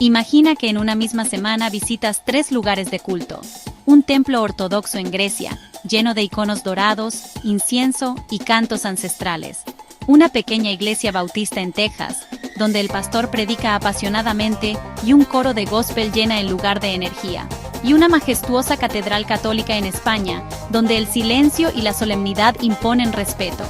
Imagina que en una misma semana visitas 3 lugares de culto. Un templo ortodoxo en Grecia, lleno de iconos dorados, incienso y cantos ancestrales. Una pequeña iglesia bautista en Texas, donde el pastor predica apasionadamente y un coro de gospel llena el lugar de energía. Y una majestuosa catedral católica en España, donde el silencio y la solemnidad imponen respeto.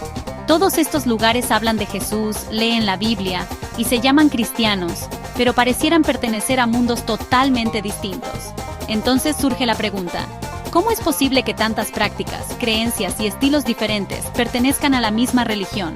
Todos estos lugares hablan de Jesús, leen la Biblia y se llaman cristianos, pero parecieran pertenecer a mundos totalmente distintos. Entonces surge la pregunta: ¿cómo es posible que tantas prácticas, creencias y estilos diferentes pertenezcan a la misma religión?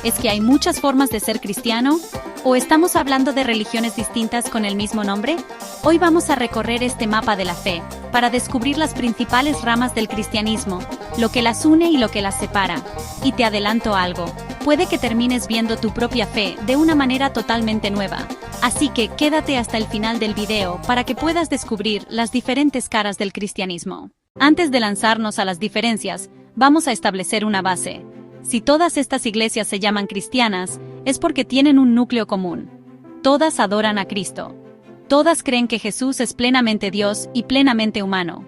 ¿Es que hay muchas formas de ser cristiano? ¿O estamos hablando de religiones distintas con el mismo nombre? Hoy vamos a recorrer este mapa de la fe, para descubrir las principales ramas del cristianismo, lo que las une y lo que las separa. Y te adelanto algo, puede que termines viendo tu propia fe de una manera totalmente nueva. Así que quédate hasta el final del video para que puedas descubrir las diferentes caras del cristianismo. Antes de lanzarnos a las diferencias, vamos a establecer una base. Si todas estas iglesias se llaman cristianas, es porque tienen un núcleo común. Todas adoran a Cristo. Todas creen que Jesús es plenamente Dios y plenamente humano,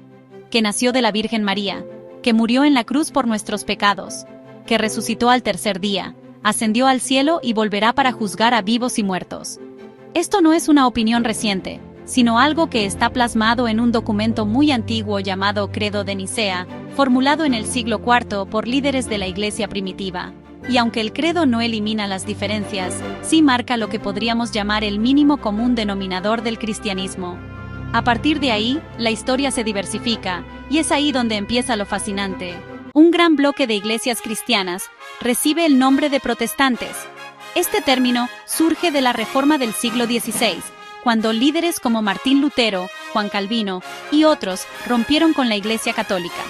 que nació de la Virgen María, que murió en la cruz por nuestros pecados, que resucitó al tercer día, ascendió al cielo y volverá para juzgar a vivos y muertos. Esto no es una opinión reciente, sino algo que está plasmado en un documento muy antiguo llamado Credo de Nicea, formulado en el siglo IV por líderes de la Iglesia primitiva. Y aunque el credo no elimina las diferencias, sí marca lo que podríamos llamar el mínimo común denominador del cristianismo. A partir de ahí, la historia se diversifica, y es ahí donde empieza lo fascinante. Un gran bloque de iglesias cristianas recibe el nombre de protestantes. Este término surge de la Reforma del siglo XVI, cuando líderes como Martín Lutero, Juan Calvino y otros rompieron con la Iglesia católica.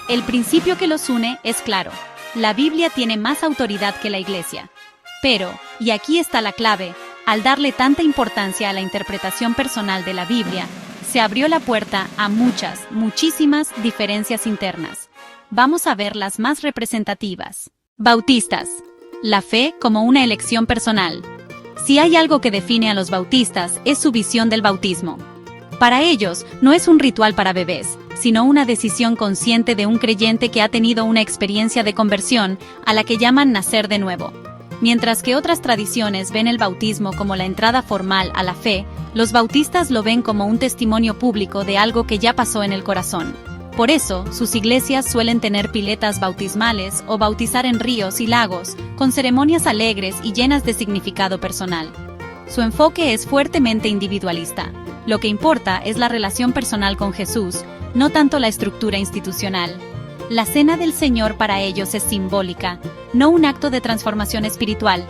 El principio que los une es claro: la Biblia tiene más autoridad que la Iglesia. Pero, y aquí está la clave, al darle tanta importancia a la interpretación personal de la Biblia, se abrió la puerta a muchísimas diferencias internas. Vamos a ver las más representativas. Bautistas. La fe como una elección personal. Si hay algo que define a los bautistas, es su visión del bautismo. Para ellos, no es un ritual para bebés, sino una decisión consciente de un creyente que ha tenido una experiencia de conversión, a la que llaman nacer de nuevo. Mientras que otras tradiciones ven el bautismo como la entrada formal a la fe, los bautistas lo ven como un testimonio público de algo que ya pasó en el corazón. Por eso, sus iglesias suelen tener piletas bautismales o bautizar en ríos y lagos, con ceremonias alegres y llenas de significado personal. Su enfoque es fuertemente individualista. Lo que importa es la relación personal con Jesús, no tanto la estructura institucional. La cena del Señor para ellos es simbólica, no un acto de transformación espiritual.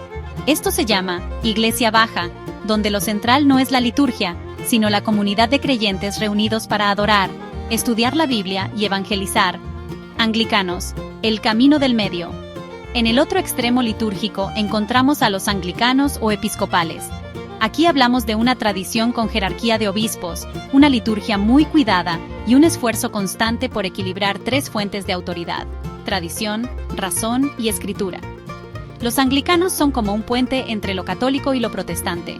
Esto se llama Iglesia Baja, donde lo central no es la liturgia, sino la comunidad de creyentes reunidos para adorar, estudiar la Biblia y evangelizar. Anglicanos, el camino del medio. En el otro extremo litúrgico encontramos a los anglicanos o episcopales. Aquí hablamos de una tradición con jerarquía de obispos, una liturgia muy cuidada y un esfuerzo constante por equilibrar 3 fuentes de autoridad: tradición, razón y escritura. Los anglicanos son como un puente entre lo católico y lo protestante.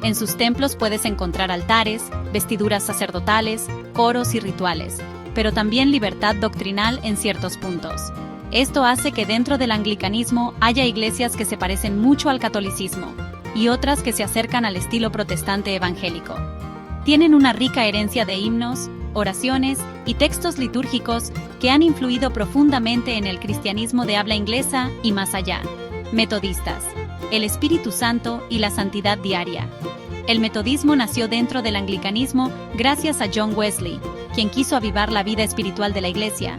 En sus templos puedes encontrar altares, vestiduras sacerdotales, coros y rituales, pero también libertad doctrinal en ciertos puntos. Esto hace que dentro del anglicanismo haya iglesias que se parecen mucho al catolicismo y otras que se acercan al estilo protestante evangélico. Tienen una rica herencia de himnos, oraciones y textos litúrgicos que han influido profundamente en el cristianismo de habla inglesa y más allá. Metodistas, el Espíritu Santo y la santidad diaria. El metodismo nació dentro del anglicanismo gracias a John Wesley, quien quiso avivar la vida espiritual de la iglesia.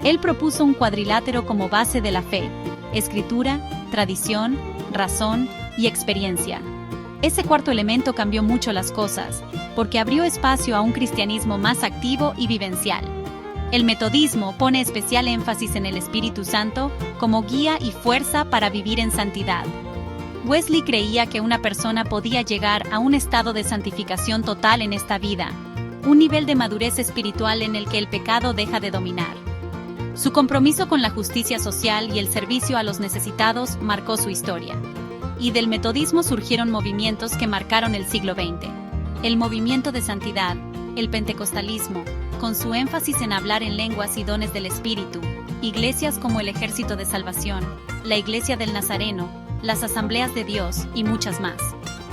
Él propuso un cuadrilátero como base de la fe: escritura, tradición, razón y experiencia. Ese cuarto elemento cambió mucho las cosas, porque abrió espacio a un cristianismo más activo y vivencial. El metodismo pone especial énfasis en el Espíritu Santo como guía y fuerza para vivir en santidad. Wesley creía que una persona podía llegar a un estado de santificación total en esta vida, un nivel de madurez espiritual en el que el pecado deja de dominar. Su compromiso con la justicia social y el servicio a los necesitados marcó su historia. Y del metodismo surgieron movimientos que marcaron el siglo XX. El movimiento de santidad, el pentecostalismo, con su énfasis en hablar en lenguas y dones del Espíritu, iglesias como el Ejército de Salvación, la Iglesia del Nazareno, las Asambleas de Dios y muchas más.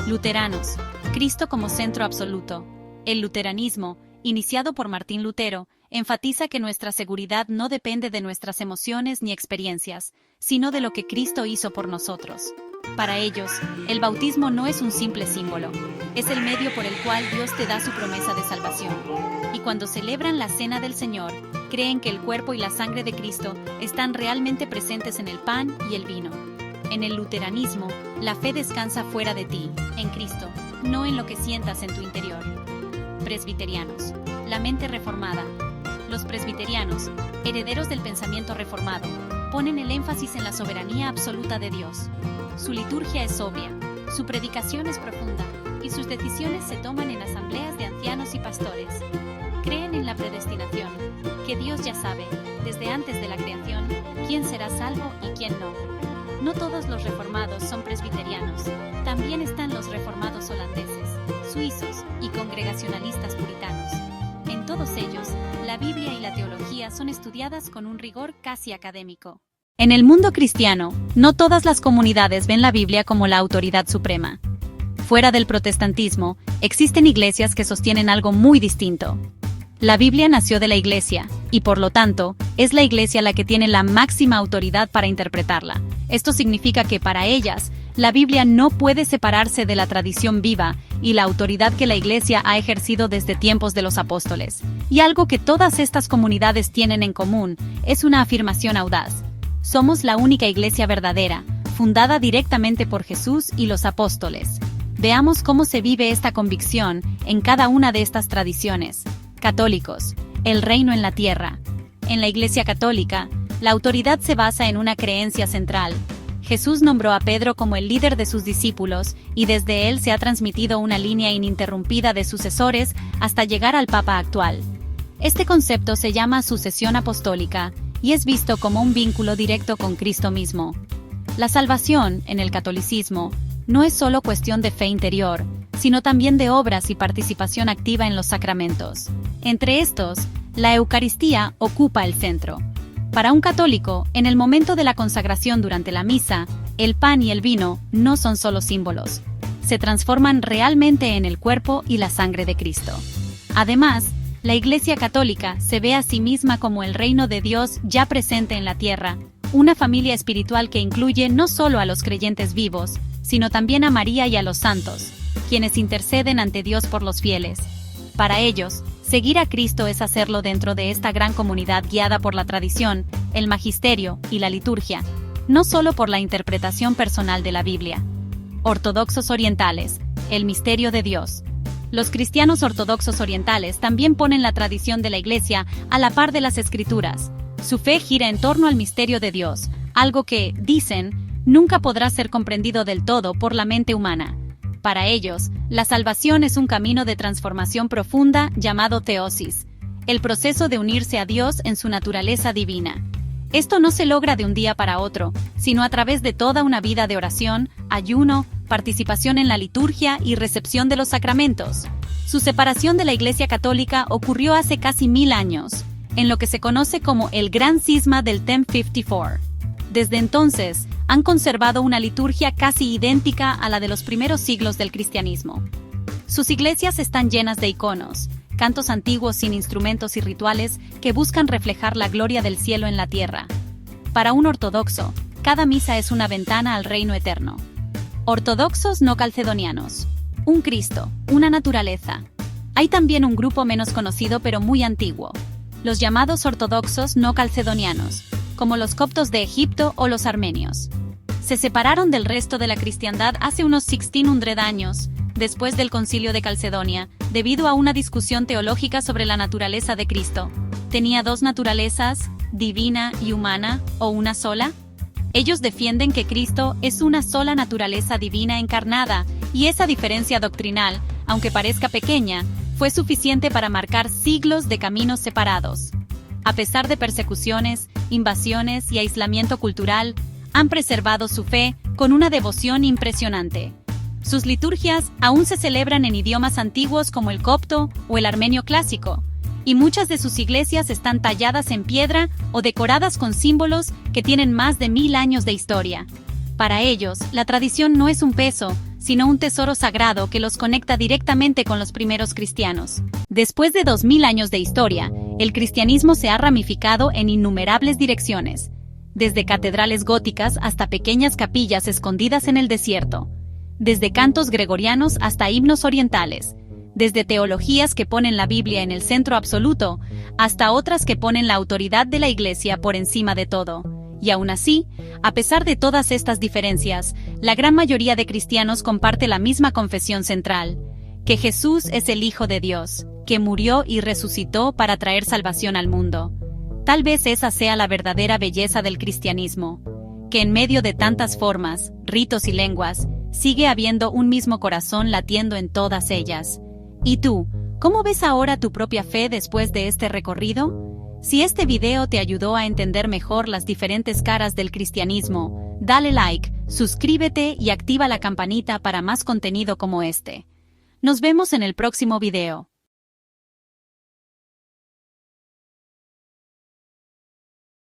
Luteranos, Cristo como centro absoluto. El luteranismo, iniciado por Martín Lutero, enfatiza que nuestra seguridad no depende de nuestras emociones ni experiencias, sino de lo que Cristo hizo por nosotros. Para ellos, el bautismo no es un simple símbolo, es el medio por el cual Dios te da su promesa de salvación. Y cuando celebran la Cena del Señor, creen que el cuerpo y la sangre de Cristo están realmente presentes en el pan y el vino. En el luteranismo, la fe descansa fuera de ti, en Cristo, no en lo que sientas en tu interior. Presbiterianos, la mente reformada. Los presbiterianos, herederos del pensamiento reformado, ponen el énfasis en la soberanía absoluta de Dios. Su liturgia es sobria, su predicación es profunda, y sus decisiones se toman en asambleas de ancianos y pastores. Creen en la predestinación, que Dios ya sabe, desde antes de la creación, quién será salvo y quién no. No todos los reformados son presbiterianos, también están los reformados holandeses, suizos y congregacionalistas puritanos. En todos ellos, la Biblia y la teología son estudiadas con un rigor casi académico. En el mundo cristiano, no todas las comunidades ven la Biblia como la autoridad suprema. Fuera del protestantismo, existen iglesias que sostienen algo muy distinto. La Biblia nació de la Iglesia, y por lo tanto, es la Iglesia la que tiene la máxima autoridad para interpretarla. Esto significa que para ellas, la Biblia no puede separarse de la tradición viva y la autoridad que la Iglesia ha ejercido desde tiempos de los apóstoles. Y algo que todas estas comunidades tienen en común es una afirmación audaz. Somos la única Iglesia verdadera, fundada directamente por Jesús y los apóstoles. Veamos cómo se vive esta convicción en cada una de estas tradiciones. Católicos, el reino en la tierra. En la Iglesia católica, la autoridad se basa en una creencia central. Jesús nombró a Pedro como el líder de sus discípulos y desde él se ha transmitido una línea ininterrumpida de sucesores hasta llegar al Papa actual. Este concepto se llama sucesión apostólica y es visto como un vínculo directo con Cristo mismo. La salvación, en el catolicismo, no es solo cuestión de fe interior, sino también de obras y participación activa en los sacramentos. Entre estos, la Eucaristía ocupa el centro. Para un católico, en el momento de la consagración durante la misa, el pan y el vino no son solo símbolos, se transforman realmente en el cuerpo y la sangre de Cristo. Además, la Iglesia católica se ve a sí misma como el reino de Dios ya presente en la tierra, una familia espiritual que incluye no solo a los creyentes vivos, sino también a María y a los santos, quienes interceden ante Dios por los fieles. Para ellos, seguir a Cristo es hacerlo dentro de esta gran comunidad guiada por la tradición, el magisterio y la liturgia, no solo por la interpretación personal de la Biblia. Ortodoxos orientales, el misterio de Dios. Los cristianos ortodoxos orientales también ponen la tradición de la Iglesia a la par de las Escrituras. Su fe gira en torno al misterio de Dios, algo que, dicen, nunca podrá ser comprendido del todo por la mente humana. Para ellos, la salvación es un camino de transformación profunda llamado teosis, el proceso de unirse a Dios en su naturaleza divina. Esto no se logra de un día para otro, sino a través de toda una vida de oración, ayuno, participación en la liturgia y recepción de los sacramentos. Su separación de la Iglesia Católica ocurrió hace casi 1000 años, en lo que se conoce como el Gran Cisma del 1054. Desde entonces, han conservado una liturgia casi idéntica a la de los primeros siglos del cristianismo. Sus iglesias están llenas de iconos, cantos antiguos sin instrumentos y rituales que buscan reflejar la gloria del cielo en la tierra. Para un ortodoxo, cada misa es una ventana al reino eterno. Ortodoxos no calcedonianos. Un Cristo, una naturaleza. Hay también un grupo menos conocido pero muy antiguo, los llamados ortodoxos no calcedonianos, como los coptos de Egipto o los armenios. Se separaron del resto de la cristiandad hace unos 1600 años, después del Concilio de Calcedonia, debido a una discusión teológica sobre la naturaleza de Cristo. ¿Tenía dos naturalezas, divina y humana, o una sola? Ellos defienden que Cristo es una sola naturaleza divina encarnada, y esa diferencia doctrinal, aunque parezca pequeña, fue suficiente para marcar siglos de caminos separados. A pesar de persecuciones, invasiones y aislamiento cultural, han preservado su fe con una devoción impresionante. Sus liturgias aún se celebran en idiomas antiguos como el copto o el armenio clásico, y muchas de sus iglesias están talladas en piedra o decoradas con símbolos que tienen más de 1000 años de historia. Para ellos, la tradición no es un peso, sino un tesoro sagrado que los conecta directamente con los primeros cristianos. Después de 2000 años de historia, el cristianismo se ha ramificado en innumerables direcciones, desde catedrales góticas hasta pequeñas capillas escondidas en el desierto, desde cantos gregorianos hasta himnos orientales, desde teologías que ponen la Biblia en el centro absoluto, hasta otras que ponen la autoridad de la Iglesia por encima de todo. Y aún así, a pesar de todas estas diferencias, la gran mayoría de cristianos comparte la misma confesión central, que Jesús es el Hijo de Dios, que murió y resucitó para traer salvación al mundo. Tal vez esa sea la verdadera belleza del cristianismo, que en medio de tantas formas, ritos y lenguas, sigue habiendo un mismo corazón latiendo en todas ellas. ¿Y tú, cómo ves ahora tu propia fe después de este recorrido? Si este video te ayudó a entender mejor las diferentes caras del cristianismo, dale like, suscríbete y activa la campanita para más contenido como este. Nos vemos en el próximo video.